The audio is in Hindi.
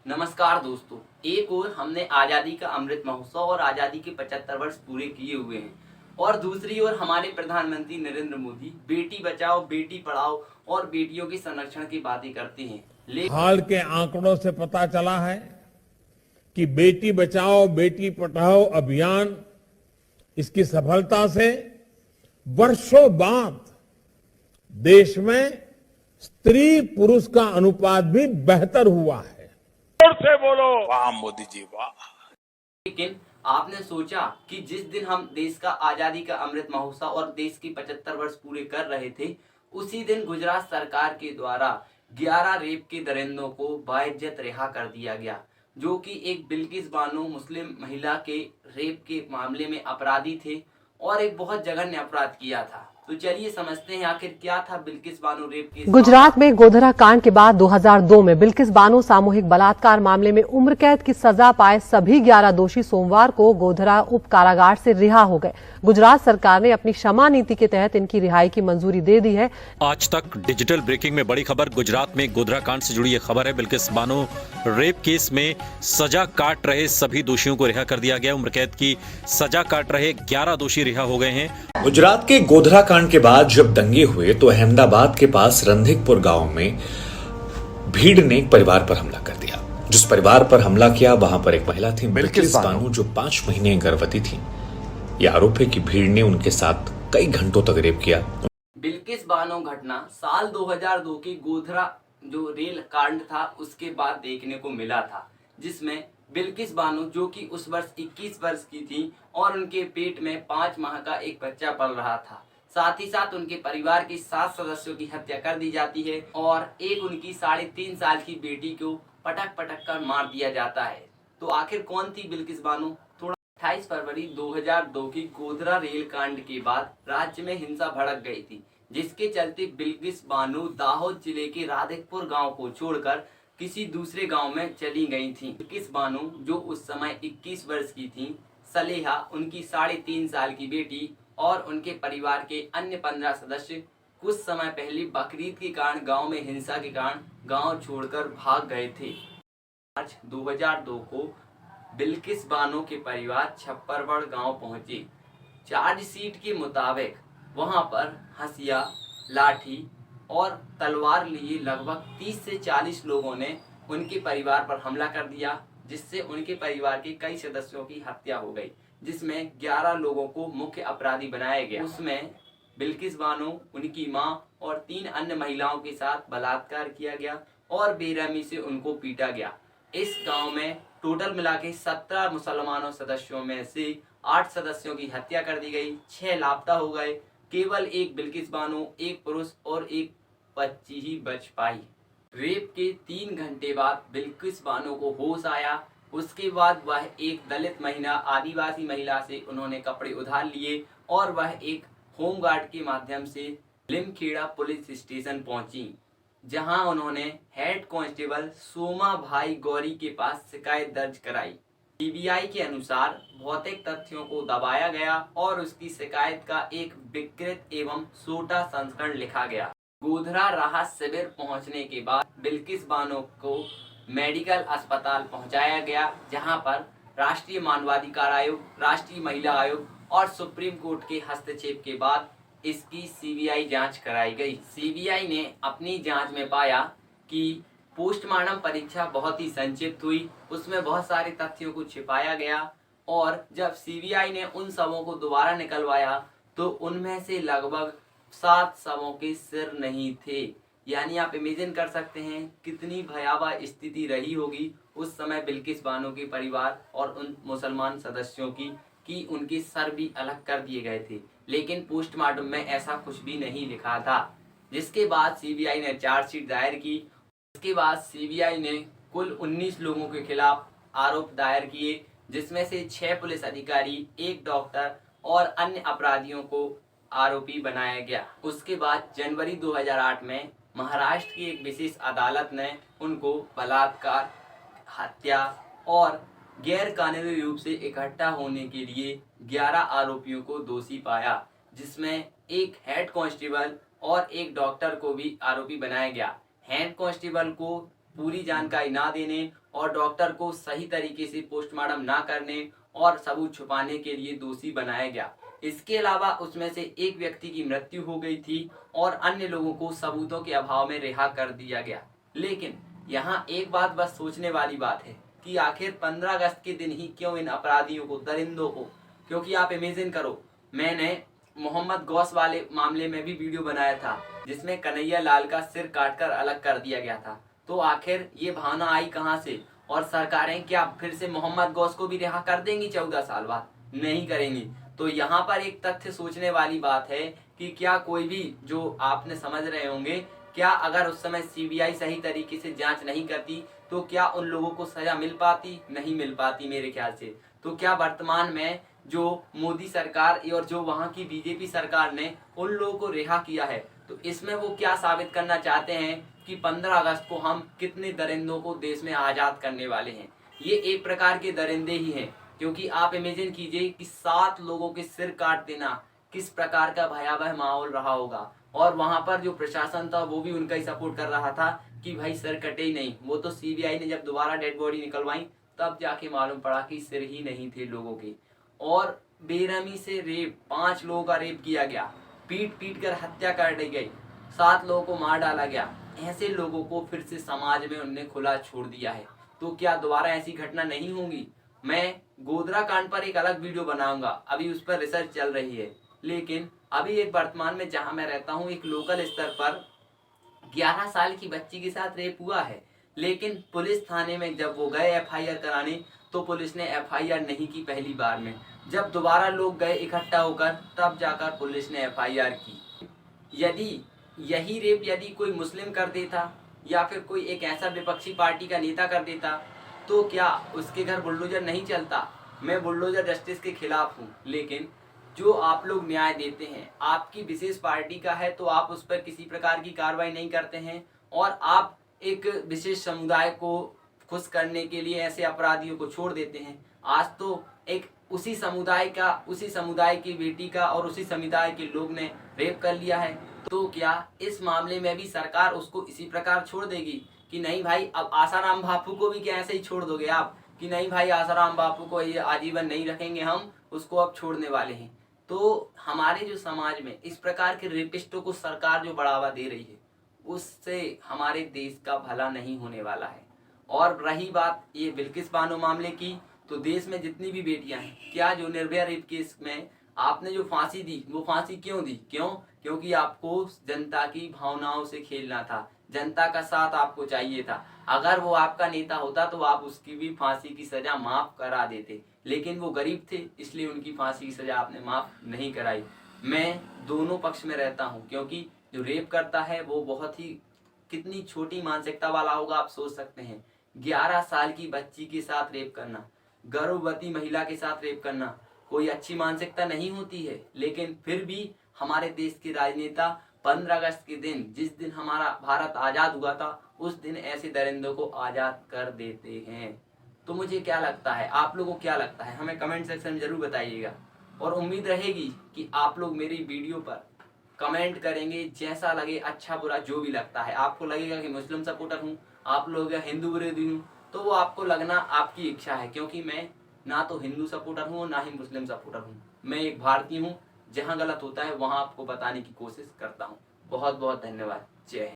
नमस्कार दोस्तों, एक ओर हमने आज़ादी का अमृत महोत्सव और आज़ादी के 75 वर्ष पूरे किए हुए हैं और दूसरी ओर हमारे प्रधानमंत्री नरेंद्र मोदी बेटी बचाओ, बेटी पढ़ाओ और बेटियों के संरक्षण की बातें करते हैं। लेकिन हाल के आंकड़ों से पता चला है कि बेटी बचाओ बेटी पढ़ाओ अभियान इसकी सफलता से वर्षों बाद देश में स्त्री पुरुष का अनुपात भी बेहतर हुआ है। जोर से बोलो वाह मोदी जी वाह। आपने सोचा कि जिस दिन हम देश का आज़ादी का अमृत महोत्सव और देश की 75 वर्ष पूरे कर रहे थे, उसी दिन गुजरात सरकार के द्वारा 11 रेप के दरिंदों को बाइज्जत रिहा कर दिया गया, जो कि एक बिल्किस बानो मुस्लिम महिला के रेप के मामले में अपराधी थे और एक बहुत जघन्य अपराध किया था। तो चलिए समझते हैं आखिर क्या था बिल्किस बानो रेप केस। गुजरात में गोधरा कांड के बाद 2002 में बिल्किस बानो सामूहिक बलात्कार मामले में उम्र कैद की सजा पाए सभी 11 दोषी सोमवार को गोधरा उप कारागार से रिहा हो गए। गुजरात सरकार ने अपनी क्षमा नीति के तहत इनकी रिहाई की मंजूरी दे दी है। आज तक डिजिटल ब्रेकिंग में बड़ी खबर गुजरात में गोधरा कांड से जुड़ी ये खबर है। बिल्किस बानो रेप केस में सजा काट रहे सभी दोषियों को रिहा कर दिया गया। उम्र कैद की सजा काट रहे 11 दोषी रिहा हो गए हैं। गुजरात के गोधरा कांड के बाद जब दंगे हुए तो अहमदाबाद के पास रंधिकपुर गांव में भीड़ ने एक परिवार पर हमला कर दिया। जिस परिवार पर हमला किया वहां पर एक महिला थी बिल्किस बानो, जो 5 महीने गर्भवती थी। यह आरोप है कि भीड़ ने उनके साथ कई घंटों तक रेप किया। बिल्किस बानो घटना साल 2002 के गोधरा जो रेल कांड था उसके बाद देखने को मिला था, जिसमें बिल्किस बानो जो कि उस वर्ष 21 वर्ष की थी और उनके पेट में 5 माह का एक बच्चा पल रहा था। साथ ही साथ उनके परिवार के 7 सदस्यों की हत्या कर दी जाती है और एक उनकी 3.5 साल की बेटी को पटक पटक कर मार दिया जाता है। तो आखिर कौन थी बिल्किस बानो? 28 फरवरी 2002 की गोधरा रेल कांड के बाद राज्य में हिंसा भड़क गई थी, जिसके चलते बिल्किस बानो दाहोद जिले के राधिकपुर गांव को छोड़कर किसी दूसरे गांव में चली गई थी। बिल्किस बानो जो उस समय 21 वर्ष की थी, सलेहा उनकी 3.5 साल की बेटी और उनके परिवार के अन्य 15 सदस्य कुछ समय पहले बकरीद के कारण गांव में हिंसा के कारण गांव छोड़कर भाग गए थे। मार्च 2002 को बिल्किस बानो के परिवार छप्परगढ़ गांव पहुंचे। चार्जशीट के मुताबिक वहां पर हंसिया, लाठी और तलवार लिए लगभग 30 से 40 लोगों ने उनके परिवार पर हमला कर दिया, जिससे उनके परिवार के कई सदस्यों की हत्या हो गई, जिसमें 11 लोगों को मुख्य अपराधी बनाया गया। उसमें बिल्किस बानो, उनकी मां और 3 अन्य महिलाओं के साथ बलात्कार किया गया और बेरहमी से उनको पीटा गया। इस गांव में टोटल मिला के 17 मुसलमानों सदस्यों में से 8 सदस्यों की हत्या कर दी गई, 6 लापता हो गए। केवल एक बिल्किस बानो, एक पुरुष और एक बच्ची ही बच पाई। रेप के 3 घंटे बाद बिल्किस बानो को होश आया। उसके बाद वह एक दलित महिला, आदिवासी महिला से उन्होंने कपड़े उधार लिए और वह एक होमगार्ड के माध्यम से लिमखेड़ा पुलिस स्टेशन पहुंची, जहां उन्होंने हेड कांस्टेबल सोमा भाई गौरी के पास शिकायत दर्ज कराई। सीबीआई के अनुसार भौतिक तथ्यों को दबाया गया और उसकी शिकायत का एक विकृत एवं छोटा संस्करण लिखा गया। गोधरा राहत शिविर पहुंचने के बाद बिल्किस बानो को मेडिकल अस्पताल पहुंचाया गया, जहां पर राष्ट्रीय मानवाधिकार आयोग, राष्ट्रीय महिला आयोग और सुप्रीम कोर्ट के हस्तक्षेप के बाद इसकी सीबीआई जांच कराई गई। सीबीआई ने अपनी जांच में पाया कि पोस्टमार्टम परीक्षा बहुत ही संक्षिप्त हुई, उसमें बहुत सारे तथ्यों को छिपाया गया और जब सीबीआई ने उन शवों को दोबारा निकलवाया तो उनमें से लगभग 7 शवों के सिर नहीं थे। यानी आप इमेजिन कर सकते हैं कितनी भयावह स्थिति रही होगी उस समय बिल्किस बानो के परिवार और उन मुसलमान सदस्यों की कि उनके सर भी अलग कर दिए गए थे, लेकिन पोस्टमार्टम में ऐसा कुछ भी नहीं लिखा था। जिसके बाद सीबीआई ने चार्जशीट दायर की। इसके बाद सीबीआई ने कुल 19 लोगों के खिलाफ आरोप दायर किए, जिसमें से 6 पुलिस अधिकारी, 1 डॉक्टर और अन्य अपराधियों को आरोपी बनाया गया। उसके बाद जनवरी 2008 में महाराष्ट्र की एक विशेष अदालत ने उनको बलात्कार, हत्या और गैर कानूनी रूप से इकट्ठा होने के लिए 11 आरोपियों को दोषी पाया, जिसमें एक हेड कांस्टेबल और एक डॉक्टर को भी आरोपी बनाया गया। हेड कांस्टेबल को पूरी जानकारी ना देने और डॉक्टर को सही तरीके से पोस्टमार्टम ना करने और सबूत छुपाने के लिए दोषी बनाया गया। इसके अलावा उसमें से एक व्यक्ति की मृत्यु हो गई थी और अन्य लोगों को सबूतों के अभाव में रिहा कर दिया गया। लेकिन यहाँ एक बात बस सोचने वाली बात है कि आखिर 15 अगस्त के दिन ही क्यों इन अपराधियों को, दरिंदों को, क्योंकि आप इमेजिन करो, मैंने मोहम्मद गौस वाले मामले में भी वीडियो बनाया था जिसमें कन्हैया लाल का सिर काटकर अलग कर दिया गया था। तो आखिर ये भावना आई कहां से? और सरकारें क्या फिर से मोहम्मद गौस को भी रिहा कर देंगी 14 साल बाद? नहीं करेंगी। तो यहाँ पर एक तथ्य सोचने वाली बात है कि क्या कोई भी, जो आपने समझ रहे होंगे, क्या अगर उस समय सीबीआई सही तरीके से जांच नहीं करती तो क्या उन लोगों को सजा मिल पाती? नहीं मिल पाती मेरे ख्याल से। तो क्या वर्तमान में जो मोदी सरकार और जो वहां की बीजेपी सरकार ने उन लोगों को रिहा किया है, तो इसमें वो क्या साबित करना चाहते हैं कि 15 अगस्त को हम कितने दरिंदों को देश में आजाद करने वाले हैं? ये एक प्रकार के दरिंदे ही हैं, क्योंकि आप इमेजिन कीजिए कि 7 लोगों के सिर काट देना किस प्रकार का भयावह माहौल रहा होगा। और वहां पर जो प्रशासन था वो भी उनका ही सपोर्ट कर रहा था कि भाई सिर कटे ही नहीं। वो तो सीबीआई ने जब दोबारा डेड बॉडी निकलवाई तब जाके मालूम पड़ा कि सिर ही नहीं थे लोगों के। और बेरहमी से रेप, 5 लोगों का रेप किया गया, पीट पीट कर हत्या कर दी गई, 7 लोगों को मार डाला गया। ऐसे लोगों को फिर से समाज में उनने खुला छोड़ दिया है। तो क्या दोबारा ऐसी घटना नहीं होगी? मैं गोधरा कांड पर एक अलग वीडियो बनाऊंगा, अभी उस पर रिसर्च चल रही है। लेकिन अभी एक वर्तमान में जहां मैं रहता हूं, एक लोकल स्तर पर 11 साल की बच्ची के साथ रेप हुआ है। लेकिन पुलिस थाने में जब वो गए एफआईआर कराने तो पुलिस ने एफआईआर नहीं की पहली बार में। जब दोबारा लोग गए इकट्ठा होकर तब जाकर पुलिस ने एफआईआर की। यदि यही रेप यदि कोई मुस्लिम कर देता या फिर कोई एक ऐसा विपक्षी पार्टी का नेता कर देता तो क्या उसके घर बुलडोजर नहीं चलता? मैं बुलडोजर जस्टिस के खिलाफ हूँ, लेकिन जो आप लोग न्याय देते हैं आपकी विशेष पार्टी का है तो आप उस पर किसी प्रकार की कार्रवाई नहीं करते हैं और आप एक विशेष समुदाय को खुश करने के लिए ऐसे अपराधियों को छोड़ देते हैं। आज तो एक उसी समुदाय की बेटी का और उसी समुदाय के लोग ने रेप कर लिया है। तो क्या इस मामले में भी सरकार उसको इसी प्रकार छोड़ देगी कि नहीं भाई अब आसाराम बापू को भी क्या ऐसे ही छोड़ दोगे आप कि नहीं भाई आसाराम बापू को ये आजीवन नहीं रखेंगे, हम उसको अब छोड़ने वाले हैं? तो हमारे जो समाज में इस प्रकार के रेपिस्टों को सरकार जो बढ़ावा दे रही है उससे हमारे देश का भला नहीं होने वाला है। और रही बात ये बिल्किस बानो मामले की, तो देश में जितनी भी बेटियां हैं, क्या जो निर्भया रेप केस में आपने जो फांसी दी वो फांसी क्यों दी? क्योंकि आपको जनता की भावनाओं से खेलना था, जनता का साथ आपको चाहिए था। अगर वो आपका नेता होता तो आप उसकी भी फांसी की सजा माफ करा देते, लेकिन वो गरीब थे इसलिए उनकी फांसी की सजा आपने माफ नहीं कराई। मैं दोनों पक्ष में रहता हूँ, क्योंकि जो रेप करता है वो बहुत ही कितनी छोटी मानसिकता वाला होगा आप सोच सकते हैं। 11 साल की बच्ची के साथ रेप करना, गर्भवती महिला के साथ रेप करना कोई अच्छी मानसिकता नहीं होती है। लेकिन फिर भी हमारे देश के राजनेता 15 अगस्त के दिन, जिस दिन हमारा भारत आजाद हुआ था, उस दिन ऐसे दरिंदों को आजाद कर देते हैं। तो मुझे क्या लगता है, आप लोगों को क्या लगता है, हमें कमेंट सेक्शन में जरूर बताइएगा। और उम्मीद रहेगी कि आप लोग मेरी वीडियो पर कमेंट करेंगे, जैसा लगे, अच्छा बुरा जो भी लगता है। आपको लगेगा कि मुस्लिम सपोर्टर हूँ, आप लोग हिंदू विरोधी हूँ, तो वो आपको लगना आपकी इच्छा है, क्योंकि मैं ना तो हिंदू सपोर्टर हूँ ना ही मुस्लिम सपोर्टर हूँ। मैं एक भारतीय हूँ, जहाँ गलत होता है वहाँ आपको बताने की कोशिश करता हूँ। बहुत बहुत धन्यवाद। जय हिंद।